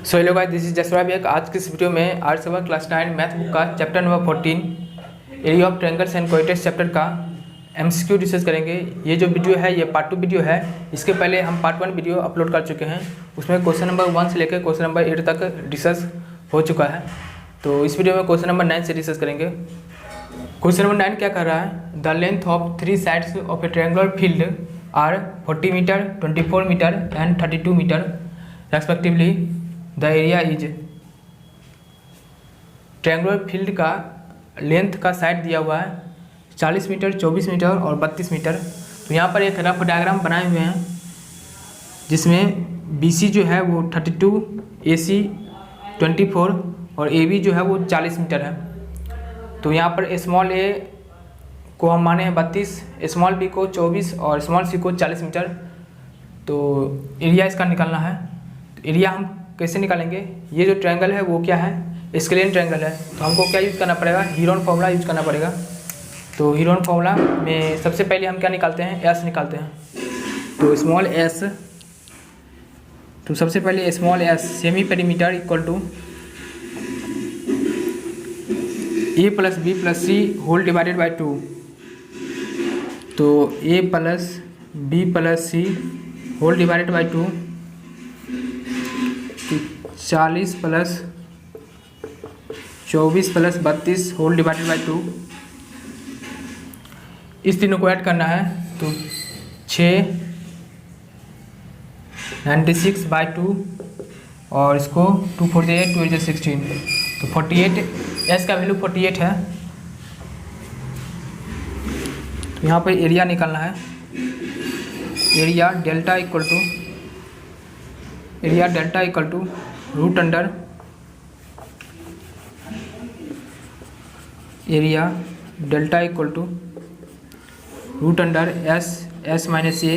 So hello guys, this is Jasra Baig. आज की इस वीडियो में आर्ट्स सभा क्लास 9 मैथ बुक का chapter number 14 area of triangles and quadrates chapter का एमसीक्यू डिस्कस करेंगे। ये जो वीडियो है ये पार्ट 2 वीडियो है। इसके पहले हम पार्ट 1 वीडियो अपलोड कर चुके हैं, उसमें क्वेश्चन नंबर 1 से लेकर क्वेश्चन नंबर 8 तक डिस्कस हो चुका है। तो इस वीडियो में क्वेश्चन नंबर 9 से डिस्कस करेंगे। क्वेश्चन नंबर 9 क्या कर रहा है? The length of 3 sides of a triangular field are 40 metre, 24 metre and 32 metre respectively. The area is. Triangular field का लेंथ का साइड दिया हुआ है 40 मीटर, 24 मीटर और 32 मीटर। तो यहाँ पर एक रफ डायग्राम बनाए हुए हैं जिसमें BC जो है वो 32, AC 24 और AB जो है वो 40 मीटर है। तो यहाँ पर स्मॉल a को हम माने हैं 32, स्मॉल b को 24 और स्मॉल c को 40 मीटर। तो एरिया इसका निकालना है। तो एरिया हम कैसे निकालेंगे? ये जो ट्रायंगल है वो क्या है? स्केलियन ट्रायंगल है। तो हमको क्या यूज़ करना पड़ेगा? हीरोन फॉर्मूला यूज़ करना पड़ेगा। तो हीरोन फॉर्मूला में सबसे पहले हम क्या निकालते हैं? S निकालते हैं। तो स्मॉल s, तो सबसे पहले small s semi perimeter equal to a plus b plus c whole divided by 2। तो a plus b plus c whole divided by 2, 40 plus 24 plus 32 whole divided by 2। इस तीनों को ऐड करना है तो 6 96 बाई 2 और इसको 2 4 8 2 8 16। तो 48 S का वैल्यू 48 है। तो यहाँ पर एरिया निकालना है। Area delta equal to root under area delta equal to root under S minus A,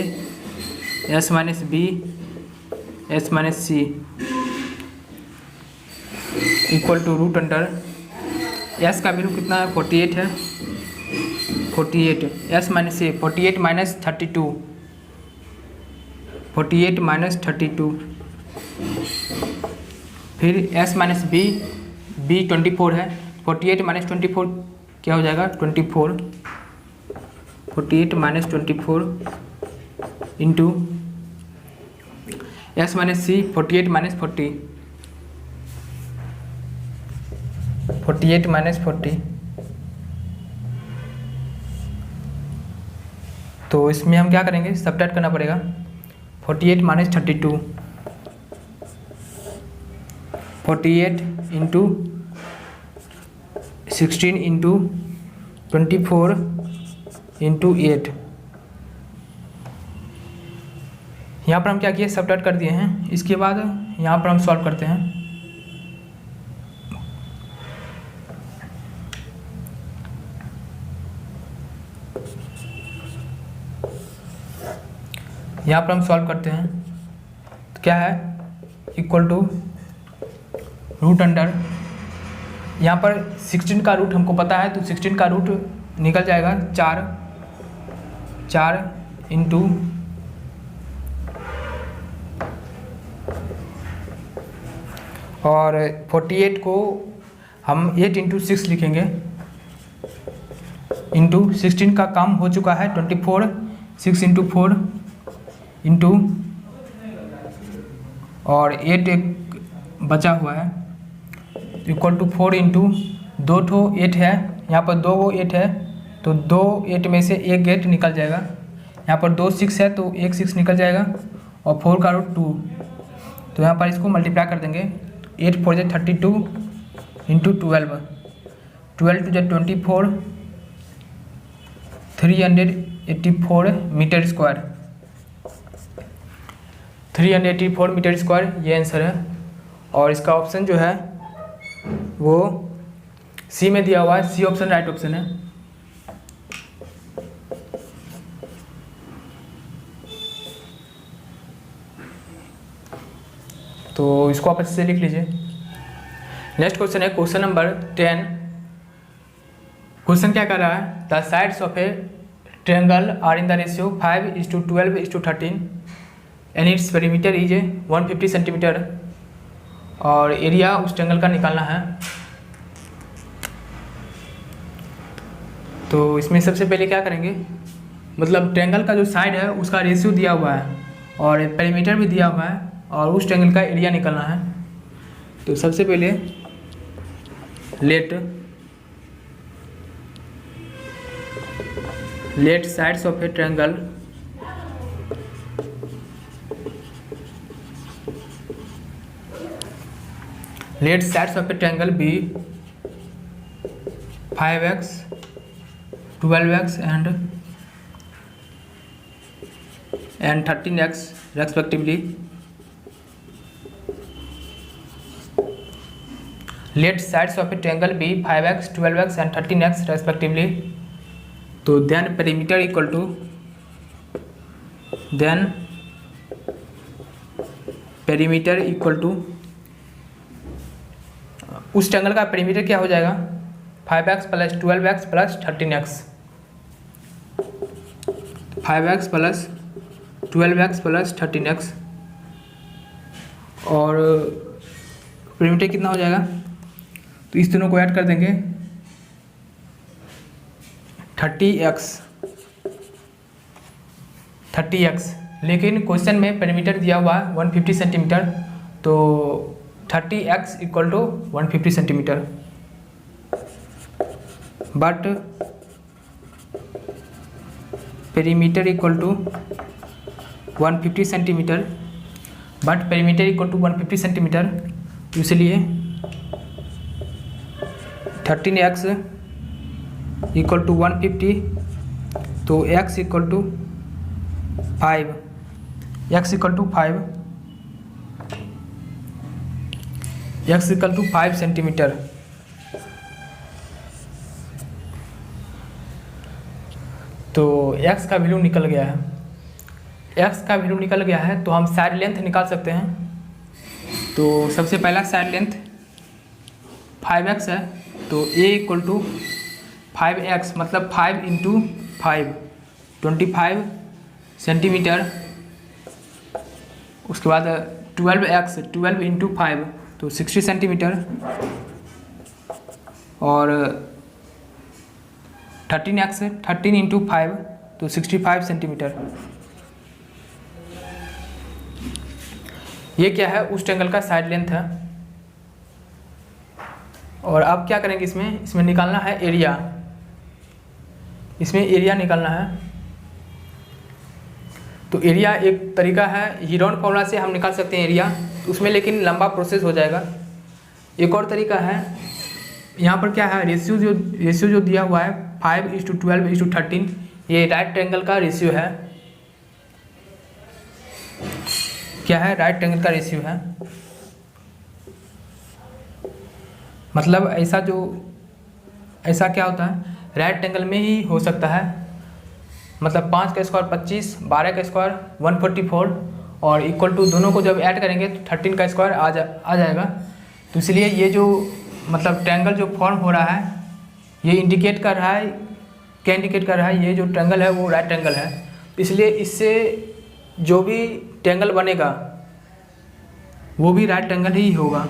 S minus B, S minus C equal to root under S का वैल्यू कितना है? 48 है। 48 S minus A 48 minus 32, 48 minus 32। फिर S minus B 24 है। 48 minus 24 क्या हो जाएगा? 24। 48 minus 24 into S minus C 48 minus 40, 48 minus 40। तो इसमें हम क्या करेंगे? सब्ट्रैक्ट करना पड़ेगा। 48 माइनस 32, 48 इंटू 16 इंटू 24 इंटू 8। यहाँ पर हम क्या किए? सब्ट्रैक्ट कर दिए हैं। इसके बाद यहाँ पर हम सॉल्व करते हैं। यहाँ पर हम सॉल्व करते हैं तो क्या है? इक्वल टू रूट अंडर, यहाँ पर 16 का रूट हमको पता है तो 16 का रूट निकल जाएगा 4 इंटू और 48 को हम 8 इंटू 6 लिखेंगे इंटू 16 का काम हो चुका है 24, 6 इंटू 4 इंटू और 8 एक बचा हुआ है इक्वल टू 4 इंटू 2 ठो 8 है। यहाँ पर 2 वो 8 है तो 2 8 में से एक 8 निकल जाएगा। यहाँ पर 2 6 है तो एक 6 निकल जाएगा और 4 का रूट 2। तो यहाँ पर इसको मल्टीप्लाई कर देंगे। 8 4 जा 32 इंटू 12, 12 टू जा 24, 384 मीटर स्क्वायर, 384 मीटर स्क्वायर ये आंसर है। और इसका ऑप्शन जो है वो C में दिया हुआ है। C ऑप्शन राइट ऑप्शन है। तो इसको आप अच्छे से लिख लीजिए। नेक्स्ट क्वेश्चन है क्वेश्चन नंबर 10। क्वेश्चन क्या कर रहा है? The sides of a triangle are in the ratio 5:12:13 and its perimeter is 150 centimetre और एरिया उस ट्रायंगल का निकालना है। तो इसमें सबसे पहले क्या करेंगे, मतलब ट्रायंगल का जो साइड है उसका रेशियो दिया हुआ है और पेरीमीटर भी दिया हुआ है और उस ट्रायंगल का एरिया निकालना है। तो सबसे पहले let sides of a triangle be 5x 12x and 13x respectively. Let sides of a triangle be 5x 12x and 13x respectively. तो then perimeter equal to उस ट्रायंगल का पेरीमीटर क्या हो जाएगा, 5x plus 12x plus 13x, 5x plus 12x plus 13x, और perimeter कितना हो जाएगा, तो इस दोनों को ऐड कर देंगे 30x। लेकिन क्वेश्चन में पेरीमीटर दिया हुआ है 150 सेंटीमीटर, तो 30x equal to 150 centimetre, but perimeter equal to 150 centimetre, तो इसलिए 13x इक्वल टू 150, तो x इक्वल टू 5 सेंटीमीटर। तो x का वैल्यू निकल गया है, तो हम साइड लेंथ निकाल सकते हैं। तो सबसे पहला साइड लेंथ 5x है, तो a इक्वल टू 5x मतलब 5 इंटू 5 25 सेंटीमीटर। उसके बाद 12 इंटू 5 तो 60 सेंटीमीटर, और 13 इंटू 5 तो 65 सेंटीमीटर। ये क्या है, उस ट्रायंगल का साइड लेंथ है। और अब क्या करेंगे, इसमें निकालना है एरिया, निकालना है। तो एरिया एक तरीका है, हीरोन फॉर्मूला से हम निकाल सकते हैं एरिया, उसमें लेकिन लंबा प्रोसेस हो जाएगा। एक और तरीका है, यहाँ पर क्या है, रेशियो जो दिया हुआ है 5:12:13, ये राइट ट्रायंगल का रेशियो है। क्या है, राइट ट्रायंगल का रेशियो है। मतलब ऐसा क्या होता है, राइट ट्रायंगल में ही हो सकता है। मतलब 5 का स्क्वायर 25, 12 का स्क्वायर 144, और इक्वल टू दोनों को जब ऐड करेंगे तो 13 का स्क्वायर आ जाएगा। तो इसलिए ये जो मतलब ट्रायंगल जो फॉर्म हो रहा है, ये इंडिकेट कर रहा है, ये जो ट्रायंगल है वो राइट ट्रायंगल है। इसलिए इससे जो भी ट्रायंगल बनेगा वो भी राइट ट्रायंगल ही होगा।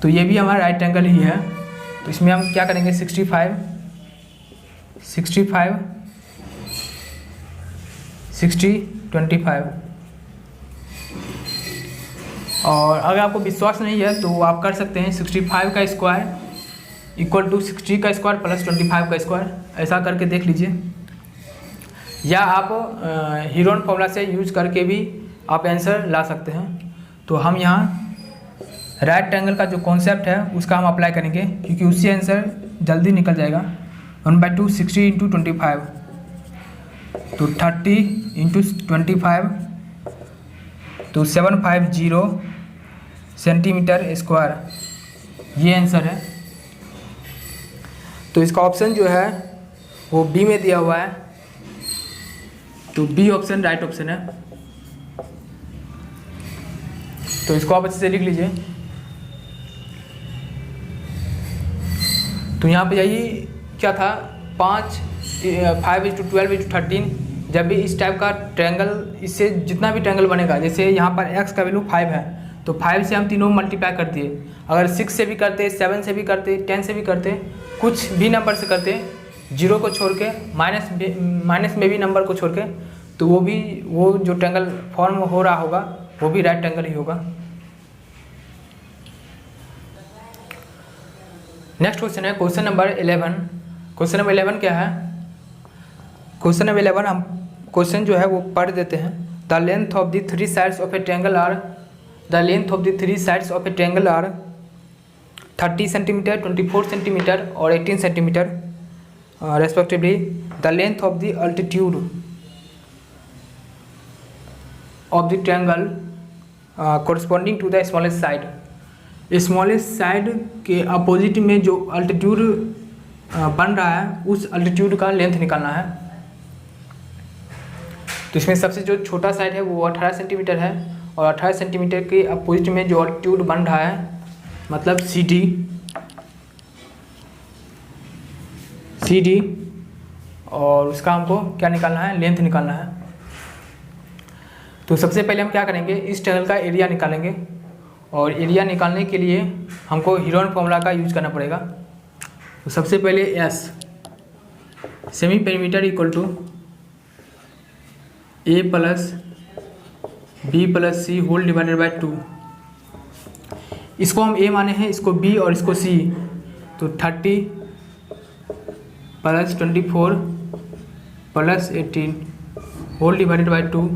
तो ये भी हमारा राइट ट्रायंगल ही है। तो इसमें हम क्या करेंगे, 65 60 25। और अगर आपको विश्वास नहीं है तो आप कर सकते हैं 65 का स्क्वायर इक्वल टू 60 का स्क्वायर प्लस 25 का स्क्वायर, ऐसा करके देख लीजिए। या आप हीरोन फॉर्मूला से यूज करके भी आप आंसर ला सकते हैं। तो हम यहाँ राइट ट्रायंगल का जो कॉन्सेप्ट है उसका हम अप्लाई करेंगे, क्योंकि उससे आंसर जल्दी निकल जाएगा। 1/2 60 इंटू 25, तो 30 इंटू 25 तो 750 सेंटीमीटर स्क्वायर, ये आंसर है। तो इसका ऑप्शन जो है वो बी में दिया हुआ है, तो बी ऑप्शन राइट ऑप्शन है। तो इसको आप अच्छे से लिख लीजिए। तो यहाँ पे यही क्या था, 5:12:13, जब भी इस टाइप का ट्रायंगल, इससे जितना भी ट्रायंगल बनेगा, जैसे यहाँ पर x का वैल्यू 5 है तो 5 से हम तीनों मल्टीप्लाई कर दिए। अगर 6 से भी करते, 7 से भी करते, 10 से भी करते, कुछ भी नंबर से करते, जीरो को छोड़ के, माइनस में भी नंबर को छोड़ के, तो वो जो ट्रायंगल फॉर्म हो रहा होगा वो भी राइट ट्रायंगल ही होगा। नेक्स्ट क्वेश्चन है क्वेश्चन नंबर 11। क्वेश्चन नंबर 11 क्या है? क्वेश्चन नंबर 11 हम क्वेश्चन जो है वो पढ़ देते हैं। The length of the three sides of a triangle are 30 centimetre, 24 centimetre और 18 centimetre respectively. The length of the altitude of the triangle corresponding to the smallest side. Smallest side के opposite में जो अल्टीट्यूड बन रहा है उस altitude का length निकालना है। तो इसमें सबसे जो छोटा साइड है वो 18 सेंटीमीटर है और 18 सेंटीमीटर के अपोजिट में जो अल्टीट्यूड बन रहा है मतलब सी डी और उसका हमको क्या निकालना है? लेंथ निकालना है। तो सबसे पहले हम क्या करेंगे? इस ट्रायंगल का एरिया निकालेंगे और एरिया निकालने के लिए हमको हीरोन फॉर्मूला का यूज करना पड़ेगा। तो सबसे पहले S semi perimeter equal to A plus B plus C whole divided by 2। इसको हम ए माने हैं, इसको बी और इसको सी। तो 30 plus 24 plus 18 whole divided by 2।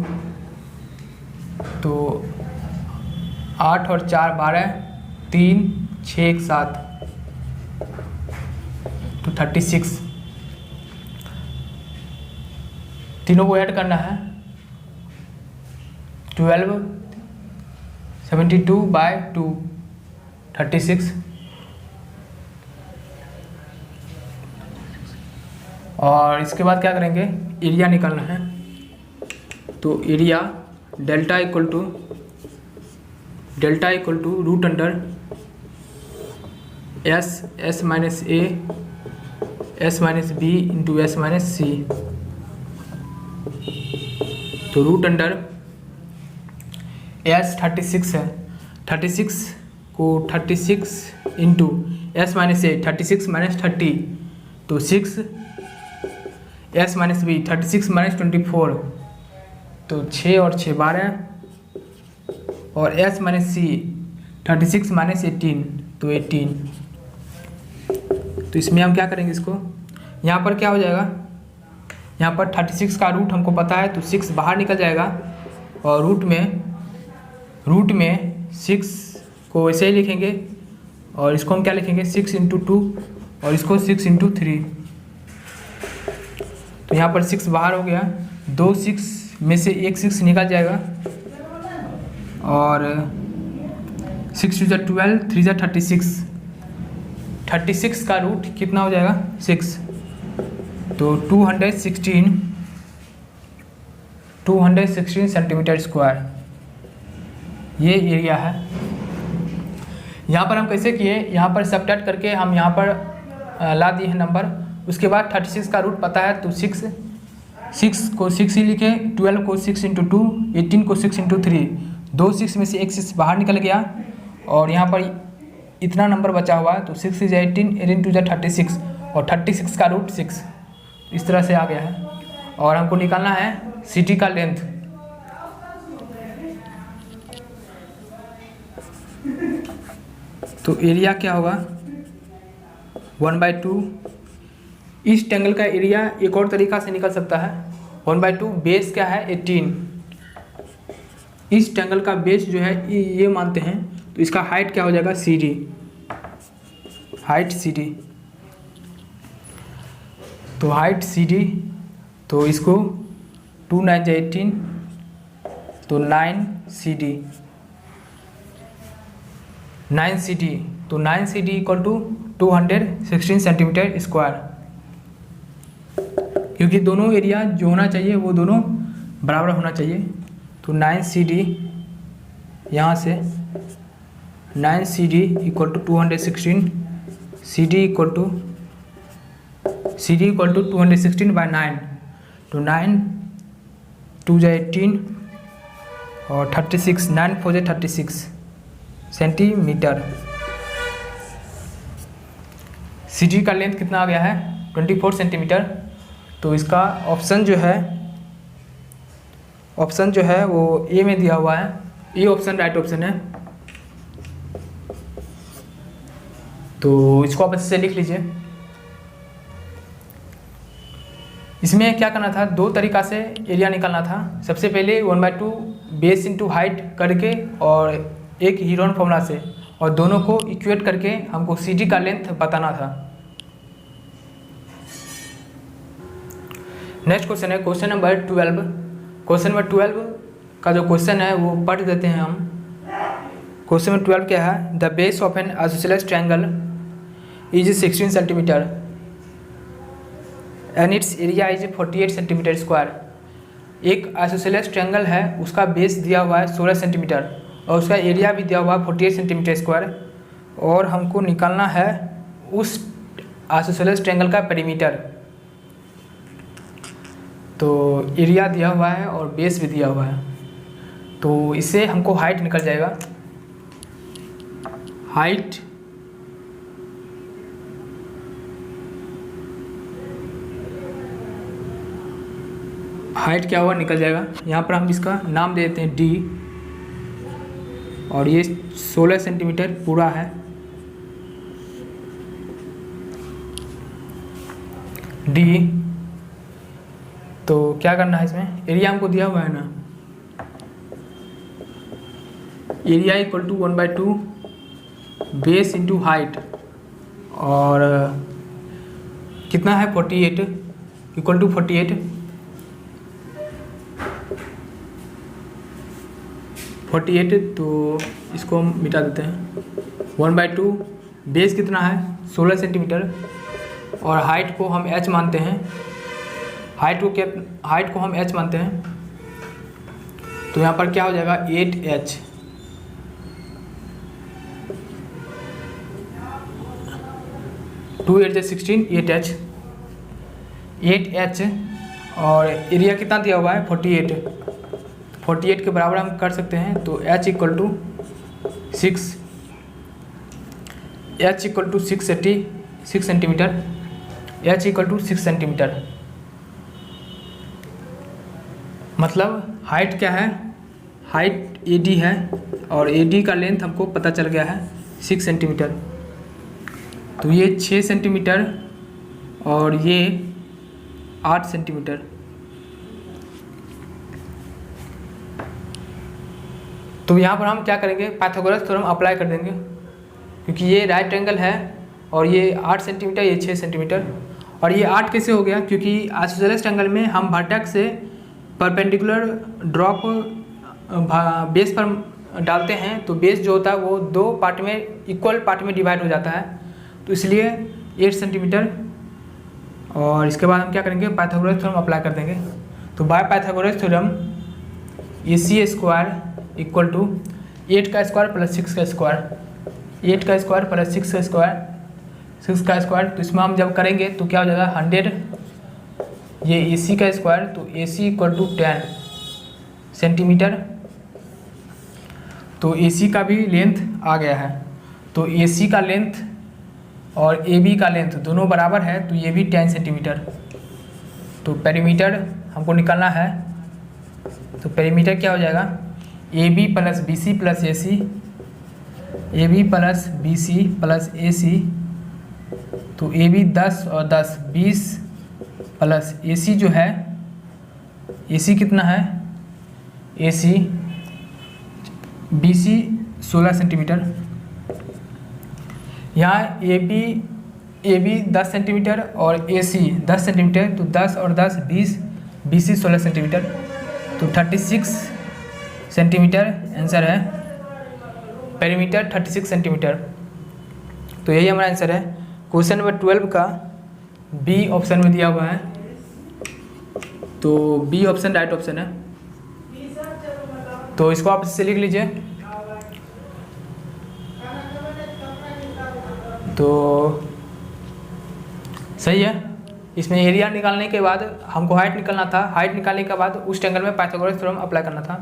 तो 8 और 4 12, 3 6 1 7 तो 36। तीनों को ऐड करना है। 12 72 बाय 2 36। और इसके बाद क्या करेंगे? एरिया निकालना है। तो area delta equal to root under s minus a s minus b into s minus c. तो रूट अंडर एस 36 है, 36 को 36 into s minus a 36 minus 30 तो 6 एस माइनस बी 36 माइनस 24 तो 6 और 6 12 और एस माइनस सी 36 माइनस 18 तो 18। तो इसमें हम क्या करेंगे? इसको यहाँ पर क्या हो जाएगा? यहाँ पर 36 का रूट हमको पता है तो 6 बाहर निकल जाएगा और रूट में 6 को ऐसे ही लिखेंगे और इसको हम क्या लिखेंगे? 6 इंटू 2 और इसको 6 इंटू 3। तो यहाँ पर 6 बाहर हो गया, 2 6 में से एक 6 निकल जाएगा और 6 2 12 3 36। 36 का रूट कितना हो जाएगा? 6। तो 216 सेंटीमीटर स्क्वायर ये एरिया है। यहाँ पर हम कैसे किए? यहाँ पर सबट्रैक्ट करके हम यहाँ पर ला दिए हैं नंबर। उसके बाद 36 का रूट पता है तो 6 को 6 ही लिखे, 12 को 6 इंटू 2, 18 को 6 इंटू 3। 2 6 में से एक 6 बाहर निकल गया और यहाँ पर इतना नंबर बचा हुआ है तो 6 is 18, 18 2 36 और 36 का रूट 6 इस तरह से आ गया है। और हमको निकालना है सी टी का लेंथ। तो एरिया क्या होगा? 1/2। इस ट्रायंगल का एरिया एक और तरीका से निकल सकता है। 1/2 बेस क्या है? 18। इस ट्रायंगल का बेस जो है ये मानते हैं तो इसका हाइट क्या हो जाएगा? C D, height C D. तो हाइट सी डी तो इसको 2 9 18 तो 9 सी डी, 9 सी डी तो 9 C D equal to 216 centimetre square. क्योंकि दोनों एरिया जो होना चाहिए वो दोनों बराबर होना चाहिए। तो 9 सी डी यहाँ से 9 C D equal to 216 C D equal to 216 by 9 तो 9 2 18 और 36 9 4 36 सेंटीमीटर। सी का लेंथ कितना आ गया है 24 सेंटीमीटर। तो इसका ऑप्शन जो है वो ए में दिया हुआ है, ये ऑप्शन राइट ऑप्शन है। तो इसको आप अच्छे से लिख लीजिए। इसमें क्या करना था, दो तरीका से एरिया निकालना था। सबसे पहले 1/2 बेस इंटू हाइट करके और एक हीरोन फॉर्मूला से, और दोनों को इक्वेट करके हमको सी का लेंथ बताना था। नेक्स्ट क्वेश्चन है क्वेश्चन नंबर 12। क्वेश्चन नंबर 12 का जो क्वेश्चन है वो पढ़ देते हैं हम। क्वेश्चन नंबर 12 क्या है, the base of N isosceles triangle is 16 centimetre and it's area is 48 centimetre square. एक आइसोसेलेस ट्रायंगल है, उसका बेस दिया हुआ है 16 सेंटीमीटर और उसका एरिया भी दिया हुआ है 48 सेंटीमीटर स्क्वायर, और हमको निकालना है उस आइसोसेलेस ट्रायंगल का पेरीमीटर। तो एरिया दिया हुआ है और बेस भी दिया हुआ है, तो इससे हमको हाइट निकल जाएगा। हाइट क्या हुआ निकल जाएगा। यहाँ पर हम इसका नाम दे देते हैं डी, और ये 16 सेंटीमीटर पूरा है। डी, तो क्या करना है इसमें, एरिया हमको दिया हुआ है ना, area equal to 1/2 base into height, और कितना है 48 इक्वल टू 48, तो इसको हम मिटा देते हैं। 1/2 बेस कितना है 16 सेंटीमीटर, और हाइट को हम h मानते हैं। हाइट को हम h मानते हैं, तो यहाँ पर क्या हो जाएगा 8h। 2 8 16, 8h, और एरिया कितना दिया हुआ है 48 के बराबर हम कर सकते हैं। तो h equal to 6 centimetre, h equal to 6 centimetre. मतलब हाइट क्या है, हाइट AD है, और AD का लेंथ हमको पता चल गया है 6 सेंटीमीटर। तो ये 6 सेंटीमीटर और ये 8 सेंटीमीटर। तो यहाँ पर हम क्या करेंगे, पाइथागोरस थ्योरम अप्लाई कर देंगे, क्योंकि ये राइट एंगल है और ये 8 सेंटीमीटर, ये 6 सेंटीमीटर। और ये 8 कैसे हो गया, क्योंकि आइसोसेलेस ट्रायंगल में हम वर्टेक्स से परपेंडिकुलर ड्रॉप बेस पर डालते हैं, तो बेस जो होता है वो दो पार्ट में, इक्वल पार्ट में डिवाइड हो जाता है, तो इसलिए 8 सेंटीमीटर। और इसके बाद हम क्या करेंगे, पाइथागोरस थ्योरम अप्लाई कर देंगे। तो by Pythagoras theorem AC square equal to 8 का स्क्वायर प्लस 6 का स्क्वायर, 8 का स्क्वायर प्लस 6 का स्क्वायर, 6 का स्क्वायर। तो इसमें हम जब करेंगे तो क्या हो जाएगा 100, ये AC का स्क्वायर, तो AC इक्वल टू 10 सेंटीमीटर। तो AC का भी लेंथ आ गया है, तो AC का लेंथ और AB का लेंथ दोनों बराबर है, तो ये भी 10 सेंटीमीटर। तो पेरीमीटर हमको निकालना है, तो पेरीमीटर क्या हो जाएगा AB plus BC plus AC, AB plus BC plus AC, तो AB 10 और 10 20 प्लस AC जो है, AC कितना है, AC BC 16 सेंटीमीटर। यहाँ AB 10 सेंटीमीटर और AC 10 सेंटीमीटर, तो 10 और 10 20, BC 16 सेंटीमीटर, तो 36 सेंटीमीटर आंसर है। Perimeter 36 centimetre. तो यही हमारा आंसर है। क्वेश्चन नंबर 12 का बी ऑप्शन में दिया हुआ है, तो बी ऑप्शन राइट ऑप्शन है। तो इसको आप इससे लिख लीजिए। तो सही है। इसमें एरिया निकालने के बाद हमको हाइट निकालना था, हाइट निकालने के बाद उस ट्रायंगल में पाइथागोरस थ्योरम अप्लाई करना था।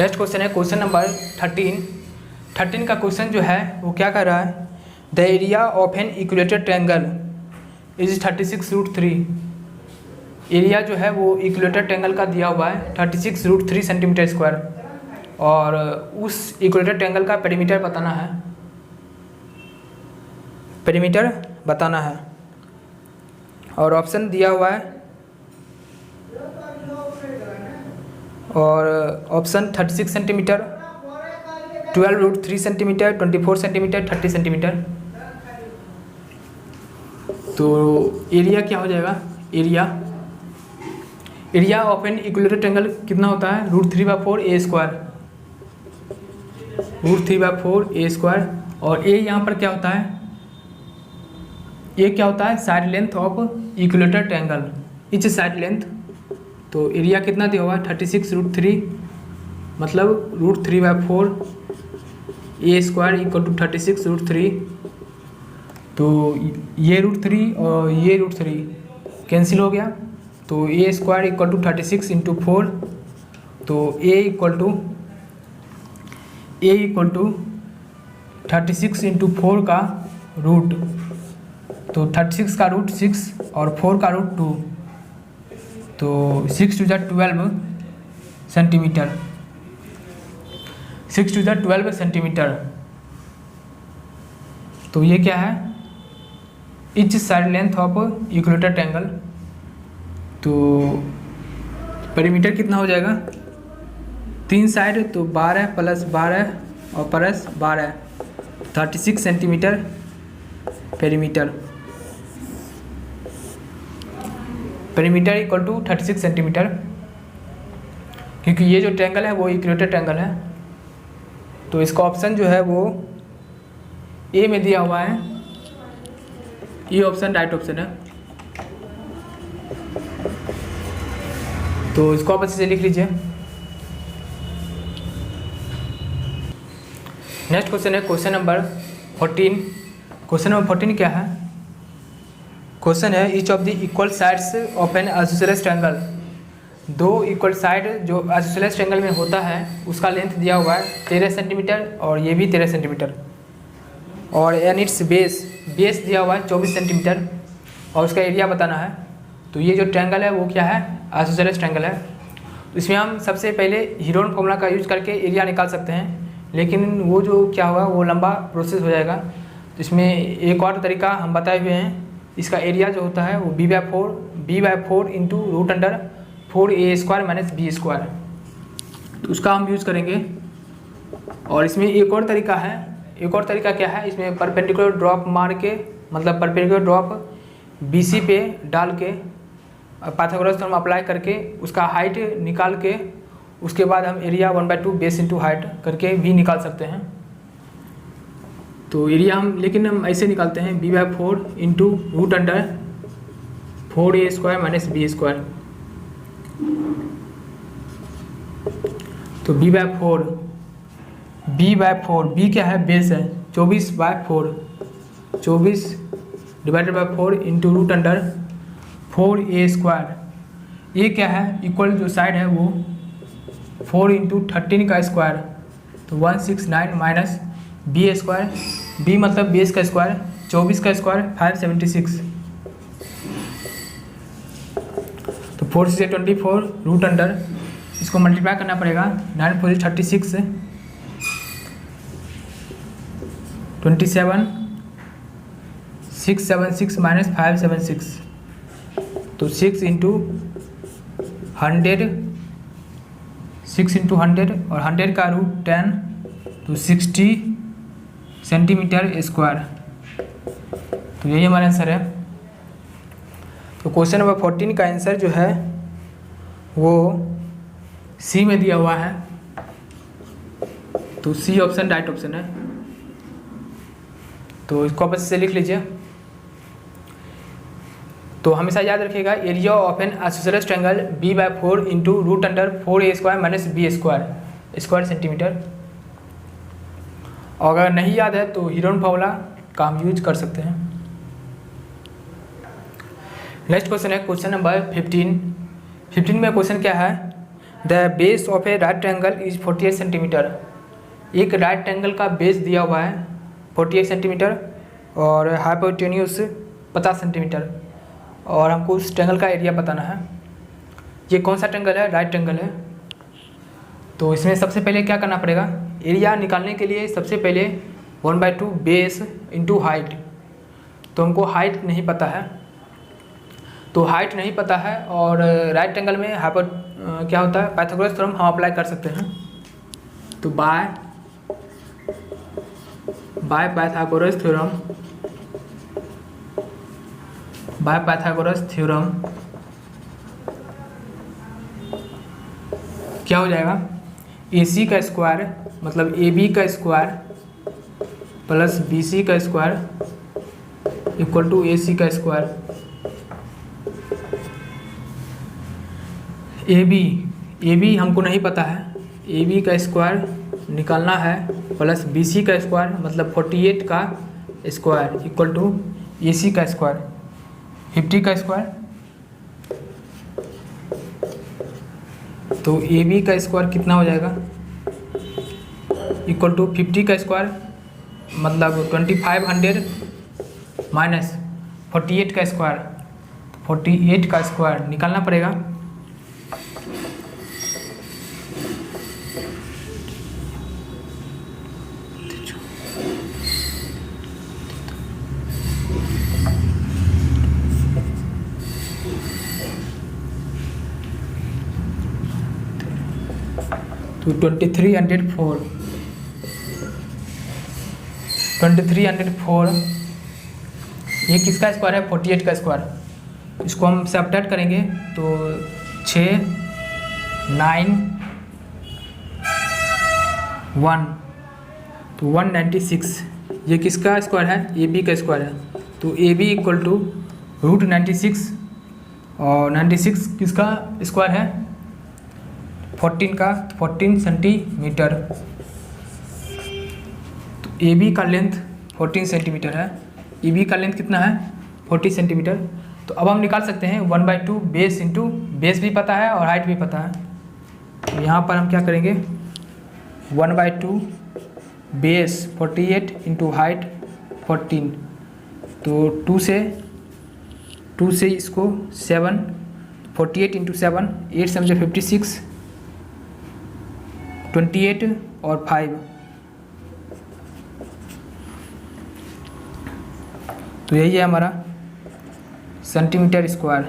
नेक्स्ट क्वेश्चन है क्वेश्चन नंबर 13 का क्वेश्चन जो है वो क्या कर रहा है, the area of an equilateral triangle is 36√3। Area जो है वो इक्वेलेटेड ट्रायंगल का दिया हुआ है 36√3 सेंटीमीटर स्क्वायर, और उस इक्वेलेटेड ट्रायंगल का पेरीमीटर बताना है, और ऑप्शन दिया हुआ है, और option 36 centimetre, 12√3 centimetre, 24 centimetre, 30 centimetre. तो एरिया क्या हो जाएगा, area of an equilateral triangle कितना होता है, √3/4 a स्क्वायर, √3/4 a स्क्वायर, और a यहाँ पर क्या होता है, ये क्या होता है, side length of equilateral triangle, etch side length. तो एरिया कितना दिया हुआ है 36√3, मतलब √3/4 a स्क्वायर इक्वल टू 36√3। तो ये √3 और ये √3 कैंसिल हो गया, तो a स्क्वायर इक्वल टू 36 × 4, तो a इक्वल टू 36 × 4 का रूट, तो 36 का रूट 6 और 4 का रूट 2, तो 6 × 12 सेंटीमीटर, 6 × 12 सेंटीमीटर। तो ये क्या है, each side length of equilateral triangle. तो पेरीमीटर कितना हो जाएगा, 3 साइड, तो 12 + 12 और +12, 36 centimetre perimeter equal to 36 centimetre, क्योंकि ये जो ट्रायंगल है वो इक्वेलेटरल ट्रायंगल है। तो इसका ऑप्शन जो है वो ए में दिया हुआ है, ये ऑप्शन राइट ऑप्शन है। तो इसको आप अच्छे से लिख लीजिए। नेक्स्ट क्वेश्चन है क्वेश्चन नंबर 14। क्वेश्चन नंबर 14 क्या है, क्वेश्चन है each of the equal sides of N isosceles triangle. दो इक्वल साइड जो आइसोसेलेस ट्रायंगल में होता है उसका लेंथ दिया हुआ है 13 सेंटीमीटर, और ये भी 13 सेंटीमीटर, और एन इट्स बेस दिया हुआ है 24 सेंटीमीटर, और उसका एरिया बताना है। तो ये जो ट्रायंगल है वो क्या है, आइसोसेलेस ट्रायंगल है। इसमें हम सबसे पहले हीरोन फॉर्मूला का यूज करके एरिया निकाल सकते हैं, लेकिन वो जो क्या होगा वो लंबा प्रोसेस हो जाएगा। तो इसमें एक और तरीका हम बताए हुए हैं, इसका एरिया जो होता है वो b/4 into √4a² - b square, तो उसका हम यूज़ करेंगे। और इसमें एक और तरीका है, एक और तरीका क्या है, इसमें परपेंडिकुलर ड्रॉप मार के, मतलब परपेंडिकुलर ड्रॉप BC पे डाल के पाइथागोरस थ्योरम अप्लाई करके उसका हाइट निकाल के उसके बाद हम एरिया 1/2 बेस इंटू हाइट करके भी निकाल सकते हैं। तो एरिया लेकिन हम ऐसे निकालते हैं b/4 into √4a² - b square. तो b/4 b क्या है, बेस है, 24/4, 24 / 4 इंटू √4a²। ये क्या है, इक्वल जो साइड है वो 4 × 13 का स्क्वायर, तो 169 - b स्क्वायर, b मतलब बेस का स्क्वायर, 24 का स्क्वायर 576, तो 4 से 24 इसको मल्टीप्लाई करना पड़ेगा, 9 × 4 = 36, 27 676 - 576, तो 6 × 100, 6 × 100 और 100 का रूट 10, तो 60 सेंटीमीटर स्क्वायर। तो यही हमारा आंसर है। तो क्वेश्चन नंबर 14 का आंसर जो है वो सी में दिया हुआ है, तो सी ऑप्शन राइट ऑप्शन है। तो इसको आप अच्छे से लिख लीजिए। तो हमेशा याद रखिएगा, area of N isosceles triangle b/4 into √4a² - b square centimetre. और अगर नहीं याद है तो हीरोन फार्मूला का हम यूज कर सकते हैं। नेक्स्ट क्वेश्चन है क्वेश्चन नंबर 15 में क्वेश्चन क्या है, the base of A right triangle is 48 centimetre. एक राइट ट्रायंगल का बेस दिया हुआ है 48 सेंटीमीटर और हाइपोटेन्यूज 50 सेंटीमीटर, और हमको उस ट्रायंगल का एरिया बताना है। ये कौन सा ट्रायंगल है? राइट ट्रायंगल है। तो इसमें सबसे पहले क्या करना पड़ेगा? एरिया निकालने के लिए सबसे पहले 1/2 बेस इंटू हाइट। तो हमको हाइट नहीं पता है, तो हाइट नहीं पता है, और राइट ट्रायंगल में क्या होता है? पाइथागोरस थ्योरम हम अप्लाई कर सकते हैं। तो बाय पाइथागोरस थ्योरम क्या हो जाएगा? AC का स्क्वायर मतलब AB का स्क्वायर प्लस BC का स्क्वायर इक्वल टू AC का स्क्वायर। AB हमको नहीं पता है, AB का स्क्वायर निकालना है प्लस BC का स्क्वायर मतलब 48 का स्क्वायर इक्वल टू AC का स्क्वायर 50 का स्क्वायर। तो AB का स्क्वायर कितना हो जाएगा? इक्वल टू 50 का स्क्वायर मतलब 2500 माइनस 48 का स्क्वायर, 48 का स्क्वायर निकालना पड़ेगा। तो 2304 ये किसका स्क्वायर है? 48 का स्क्वायर। इसको हम सब्ट्रैक्ट करेंगे तो 6 9 1 तो 196। ये किसका स्क्वायर है? AB का स्क्वायर है। तो AB इक्वल टू √96 और 96 किसका स्क्वायर है? 14 का 14 सेंटीमीटर। तो AB का लेंथ 14 सेंटीमीटर है। AB का लेंथ कितना है? 40 सेंटीमीटर। तो अब हम निकाल सकते हैं 1/2 बेस इंटू बेस भी पता है और हाइट भी पता है। तो यहाँ पर हम क्या करेंगे? 1/2 बेस 48 इंटू हाइट 14। तो 2 से इसको 7 48 इंटू 7 8 समझे 56 28 और 5। तो यही है हमारा सेंटीमीटर स्क्वायर।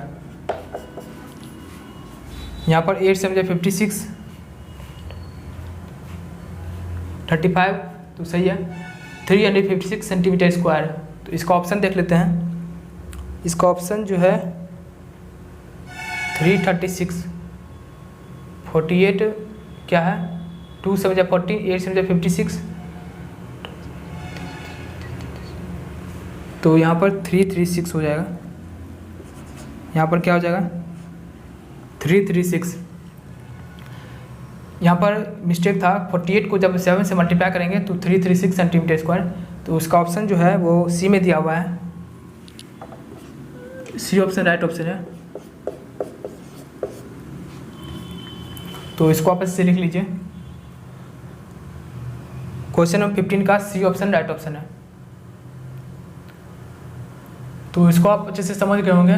यहाँ पर 8 समझे 56 35 तो सही है 356 सेंटीमीटर स्क्वायर। तो इसका ऑप्शन देख लेते हैं। इसका ऑप्शन जो है 336 48 क्या है 2 समझे 40 8 समझे 56। तो यहाँ पर 336 हो जाएगा। यहाँ पर क्या हो जाएगा? 336। यहाँ पर मिस्टेक था, 48 को जब 7 से मल्टीप्लाई करेंगे तो 336 सेंटीमीटर स्क्वायर। तो उसका ऑप्शन जो है वो सी में दिया हुआ है। सी ऑप्शन राइट ऑप्शन है। तो इसको आप ऐसे लिख लीजिए। क्वेश्चन नंबर 15 का सी ऑप्शन राइट ऑप्शन है। तो इसको आप अच्छे से समझ गए होंगे।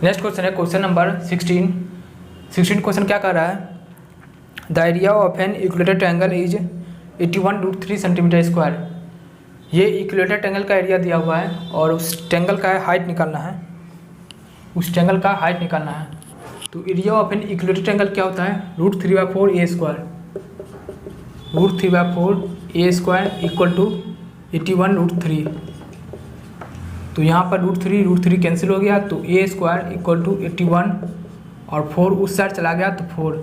नेक्स्ट क्वेश्चन है क्वेश्चन नंबर 16 क्वेश्चन क्या कर रहा है? The area of an equilateral triangle is 81√3 centimetre square. ये इक्विलेटरल ट्रायंगल का एरिया दिया हुआ है और उस ट्रायंगल का हाइट निकालना है। तो area of an equilateral triangle क्या होता है? √3/4 a² इक्वल टू 81√3। तो यहाँ पर √3 कैंसिल हो गया तो a² इक्वल टू 81 और 4 उस साइड चला गया तो 4।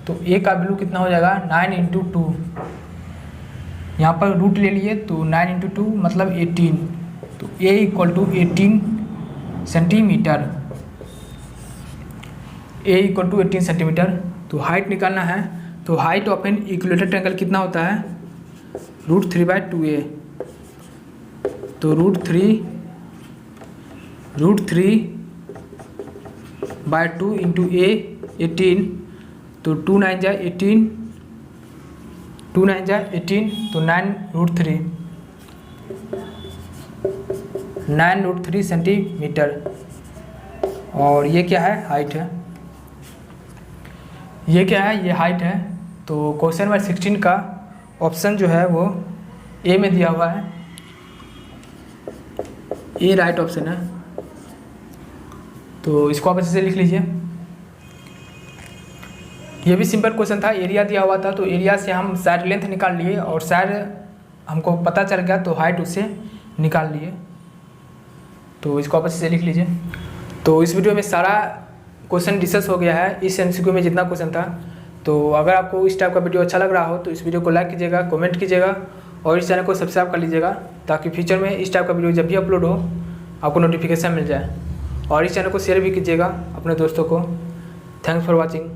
तो a का वैल्यू कितना हो जाएगा? 9 × 2। यहाँ पर रूट ले लिए तो 9 × 2 मतलब 18। तो a equal to 18 centimetre. a equal to 18 centimetre. तो हाइट निकालना है। तो height of an equilateral triangle कितना होता है? √3/2a। तो √3/2 इंटू a 18 तो 2 9 जा 18, 2 9 जा 18, तो 9√3, 9√3 सेंटीमीटर। और ये क्या है, हाइट है। ये क्या है, ये हाइट है। तो क्वेश्चन नंबर 16 का ऑप्शन जो है वो ए में दिया हुआ है, ए राइट ऑप्शन है। तो इसको आप अच्छे से लिख लीजिए। ये भी सिंपल क्वेश्चन था, एरिया दिया हुआ था, तो एरिया से हम साइड लेंथ निकाल लिए और साइड हमको पता चल गया तो हाइट उससे निकाल लिए। तो इसको आप अच्छे से लिख लीजिए। तो इस वीडियो में सारा क्वेश्चन डिस्कस हो गया है, इस MCQ में जितना क्वेश्चन था। तो अगर आपको इस टाइप का वीडियो अच्छा लग रहा हो तो इस वीडियो को लाइक कीजिएगा, कमेंट कीजिएगा और इस चैनल को सब्सक्राइब कर लीजिएगा, ताकि फ्यूचर में इस टाइप का वीडियो जब भी अपलोड हो आपको नोटिफिकेशन मिल जाए। और इस चैनल को शेयर भी कीजिएगा अपने दोस्तों को। Thanks for watching.